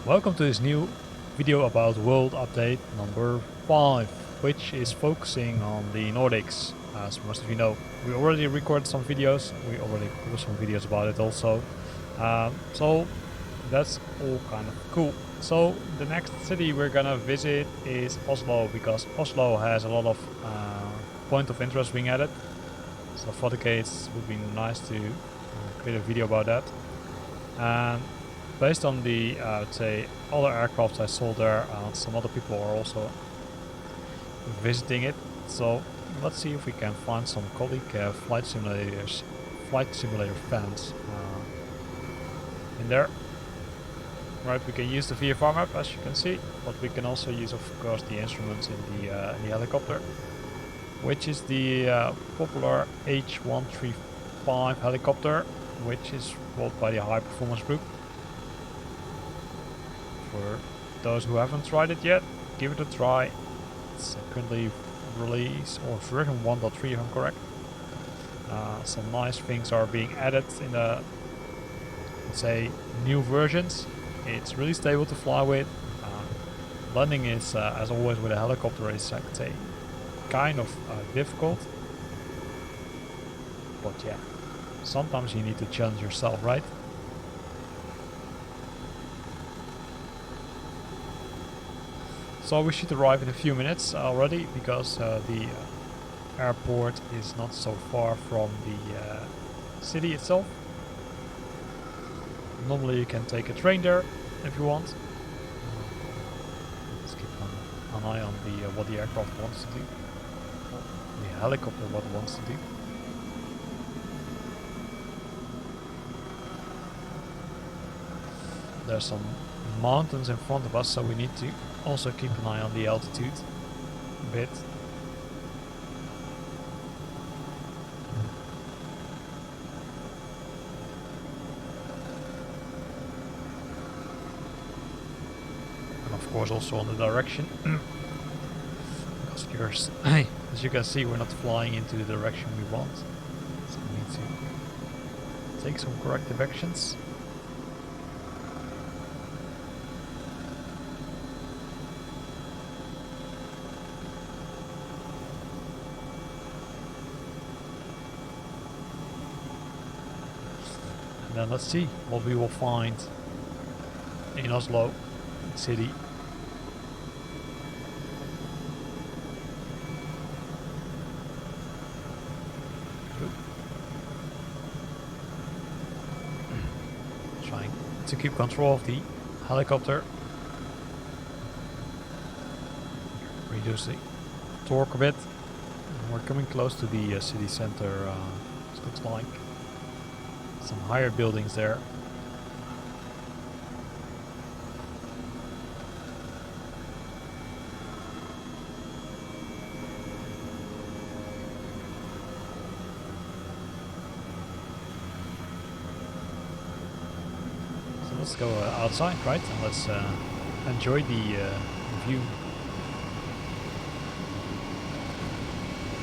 Welcome to this new video about World Update number 5, which is focusing on the Nordics. As most of you know, we already recorded some videos, we already published some videos about it also. So that's all kind of cool. So the next city we're gonna visit is Oslo, because Oslo has a lot of point of interest being added. So for the case, it would be nice to create a video about that. And based on the, let's say, other aircrafts I saw there, some other people are also visiting it. So let's see if we can find some colleague flight simulator fans in there. Right, we can use the VFR map as you can see, but we can also use, of course, the instruments in the helicopter, which is the popular H135 helicopter, which is bought by the High Performance Group. For those who haven't tried it yet, give it a try. It's currently released, or version 1.3 if I'm correct. Some nice things are being added in the, let's say, new versions. It's really stable to fly with. Landing is, as always with a helicopter, is, I'd say, kind of difficult. But yeah, sometimes you need to challenge yourself, right? So we should arrive in a few minutes already, because the airport is not so far from the city itself. Normally you can take a train there if you want. Let's keep an eye on the what the aircraft wants to do. The helicopter what it wants to do. There's some mountains in front of us, so we need to also keep an eye on the altitude a bit. And of course also on the direction. Because as you can see, we're not flying into the direction we want. So we need to take some corrective actions. And then let's see what we will find in Oslo city. Trying to keep control of the helicopter. Reduce the torque a bit. And we're coming close to the city center, it looks like. Some higher buildings there. So let's go outside, right? And let's enjoy the view.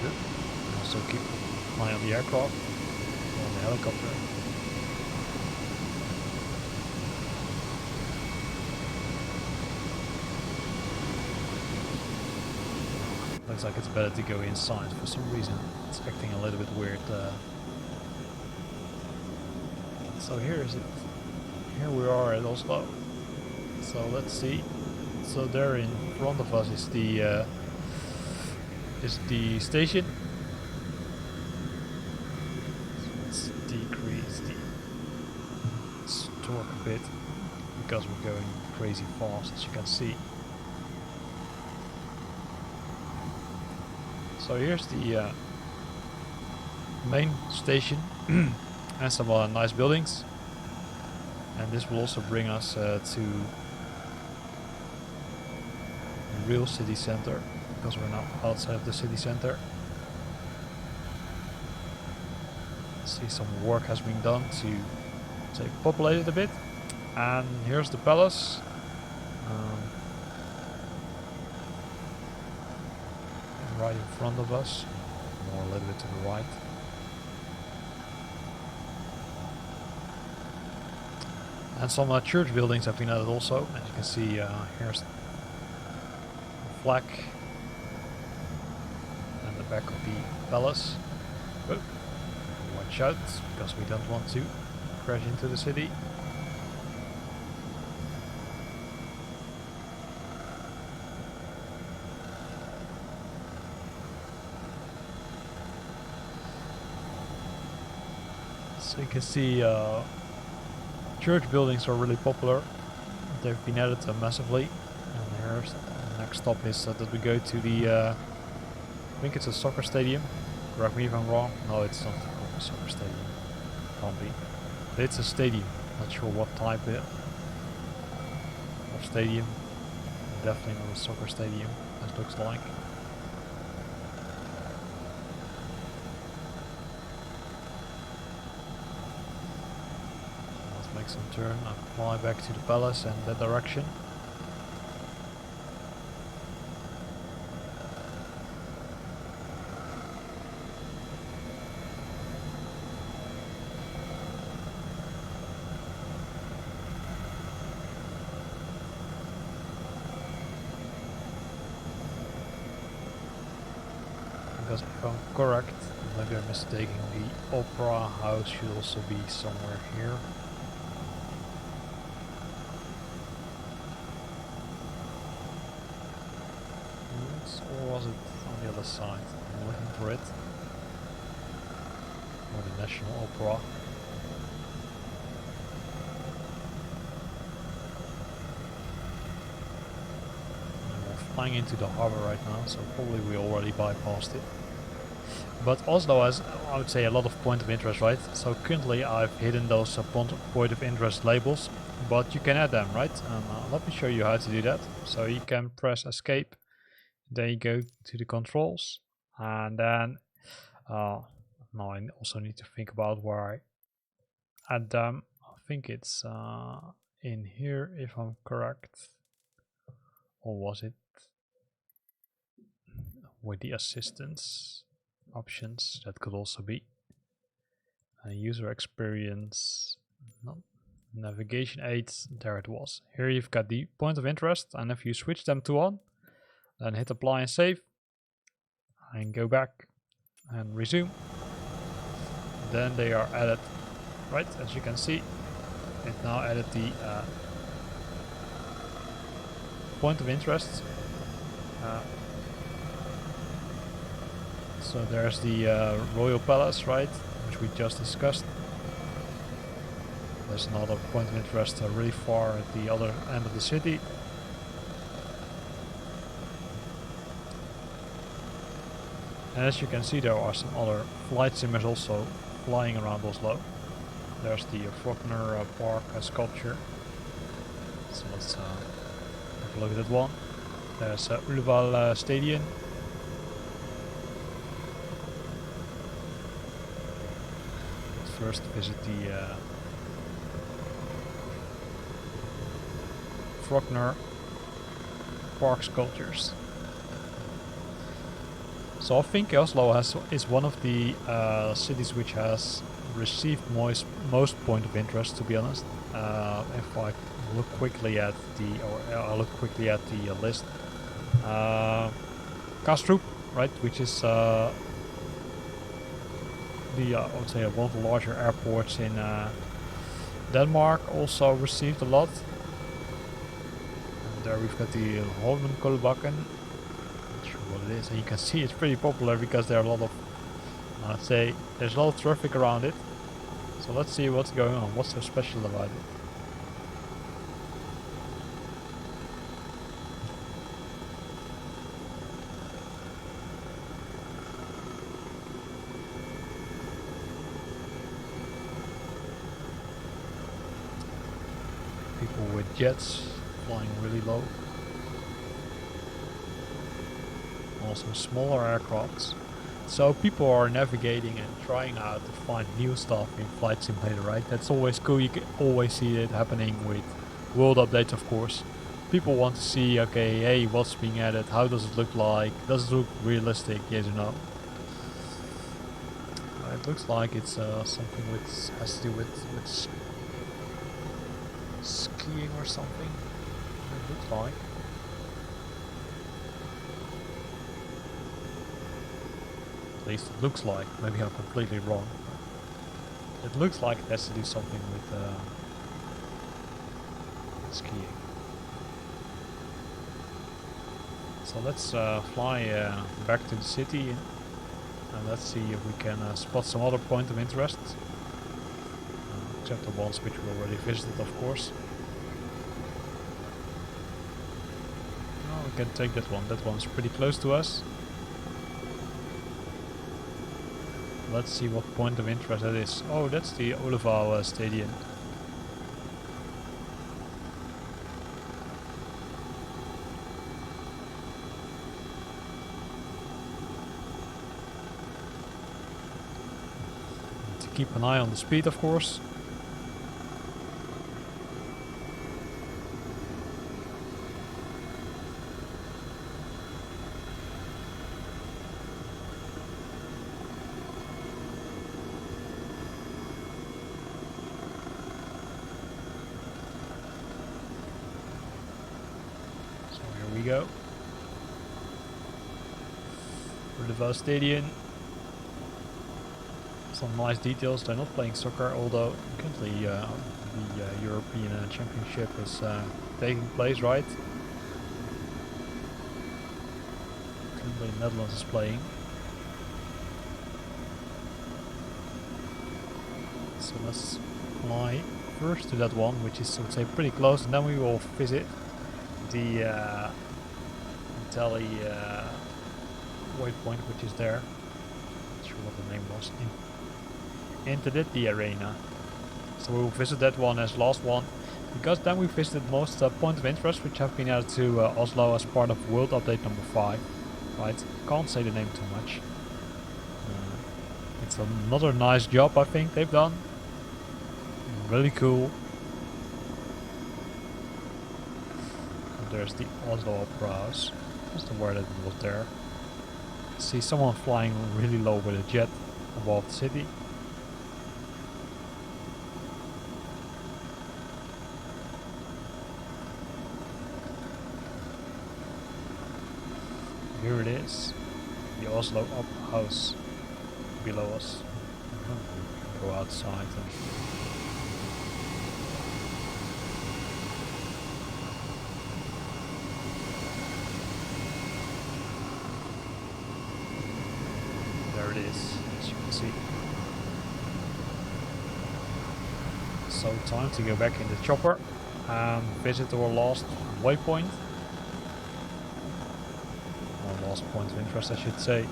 Good. Also keep an eye on the aircraft, on the helicopter. Looks like it's better to go inside for some reason. It's acting a little bit weird. So here is it. Here we are at Oslo. So let's see. So there in front of us is the station. So let's decrease the torque a bit, because we're going crazy fast, as you can see. So here's the main station and some nice buildings, and this will also bring us to the real city center, because we're now outside of the city center. See, some work has been done to, say, populate it a bit. And here's the palace. Right in front of us, more a little bit to the right. And some church buildings have been added also. As you can see, here's the flag and the back of the palace. Oh, watch out, because we don't want to crash into the city. So you can see church buildings are really popular. They've been added massively. And here's the next stop is that we go to the, I think it's a soccer stadium. Correct me if I'm wrong. No, it's not a soccer stadium. Can't be. But it's a stadium. Not sure what type of stadium. Definitely not a soccer stadium, as it looks like. Make some turn and fly back to the palace and that direction. Because if I'm correct, maybe I'm mistaken, the opera house should also be somewhere here. Or was it on the other side? I'm looking for it. Or the National Opera. And we're flying into the harbor right now, so probably we already bypassed it. But Oslo has, I would say, a lot of point of interest, right? So currently I've hidden those point of interest labels, but you can add them, right? And let me show you how to do that. So you can press escape. Then you go to the controls, and then now I also need to think about where I add them. I think it's in here, if I'm correct, or was it with the assistance options? That could also be user experience, not navigation aids. There it was. Here you've got the point of interest, and if you switch them to on, then hit apply and save, and go back and resume. Then they are added, right? As you can see, it now added the point of interest. So there's the Royal Palace, right, which we just discussed. There's another point of interest really far at the other end of the city. And as you can see, there are some other flight simmers also flying around Oslo. There's the Faulkner Park sculpture. So let's have a look at that one. There's Ullevål Stadium. Let's first visit the Faulkner Park sculptures. So I think Oslo is one of the cities which has received most point of interest, to be honest. If I look quickly at the list, Kastrup, right, which is I would say one of the larger airports in Denmark, also received a lot. And there we've got the Holmenkollbakken. What it is, and you can see it's pretty popular because there are a lot of, I'd say, there's a lot of traffic around it. So let's see what's going on, what's so special about it. People with jets flying really low. Also smaller aircrafts. So people are navigating and trying out to find new stuff in Flight Simulator, right? That's always cool. You can always see it happening with world updates, of course. People want to see, okay, hey, what's being added? How does it look like? Does it look realistic? Yes or no? It looks like it's something which has to do with skiing or something. It looks like. At least it looks like. Maybe I'm completely wrong. It looks like it has to do something with skiing. So let's fly back to the city and let's see if we can spot some other point of interest. Except the ones which we already visited, of course. Oh, we can take that one. That one's pretty close to us. Let's see what point of interest that is. Oh, that's the Oslo stadium. Need to keep an eye on the speed, of course. We go. Oslo Stadium. Some nice details. They're not playing soccer, although currently the European Championship is taking place, right? Currently the Netherlands is playing. So let's fly first to that one, which is, I would say, pretty close, and then we will visit the Italy waypoint, which is there. Not sure what the name was. Intility Arena. So we will visit that one as last one, because then we visited most point of interest which have been added to Oslo as part of World Update number 5. Right? Can't say the name too much. It's another nice job I think they've done. Really cool. There's the Oslo Opera House. Just aware that it was there. See someone flying really low with a jet above the city. Here it is. The Oslo Opera House below us. Go outside and there it is, as you can see. So time to go back in the chopper and visit our last waypoint. Our last point of interest, I should say.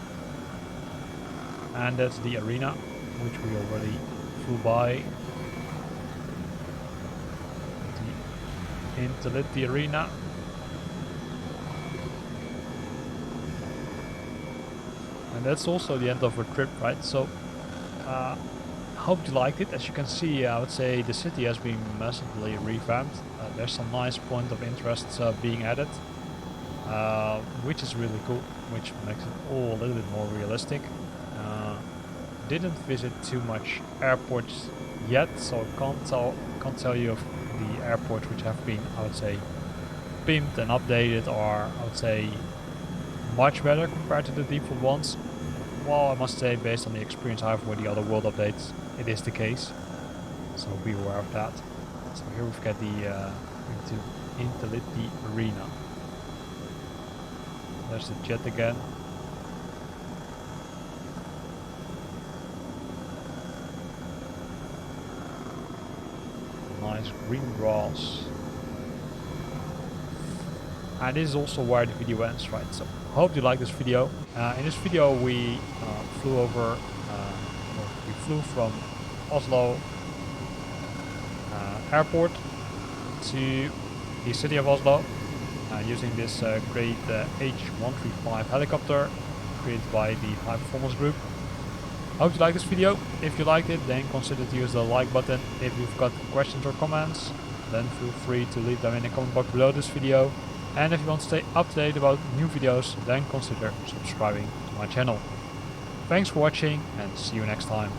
And that's the arena, which we already flew by. The Intility Arena. And that's also the end of our trip, right? So, hope you liked it. As you can see, I would say the city has been massively revamped. There's some nice point of interest being added, which is really cool, which makes it all a little bit more realistic. Didn't visit too much airports yet, so can't tell you of the airports which have been, I would say, pimped and updated, or I would say much better compared to the default ones. Well, I must say, based on the experience I have with the other world updates, it is the case. So be aware of that. So here we've got the Intility Arena. There's the jet again. Nice green grass. And this is also where the video ends, right? So hope you like this video. In this video we flew from Oslo airport to the city of Oslo using this great H135 helicopter created by the High Performance Group. Hope you like this video. If you liked it, then consider to use the like button. If you've got questions or comments, then feel free to leave them in the comment box below this video. And if you want to stay up to date about new videos, then consider subscribing to my channel. Thanks for watching and see you next time.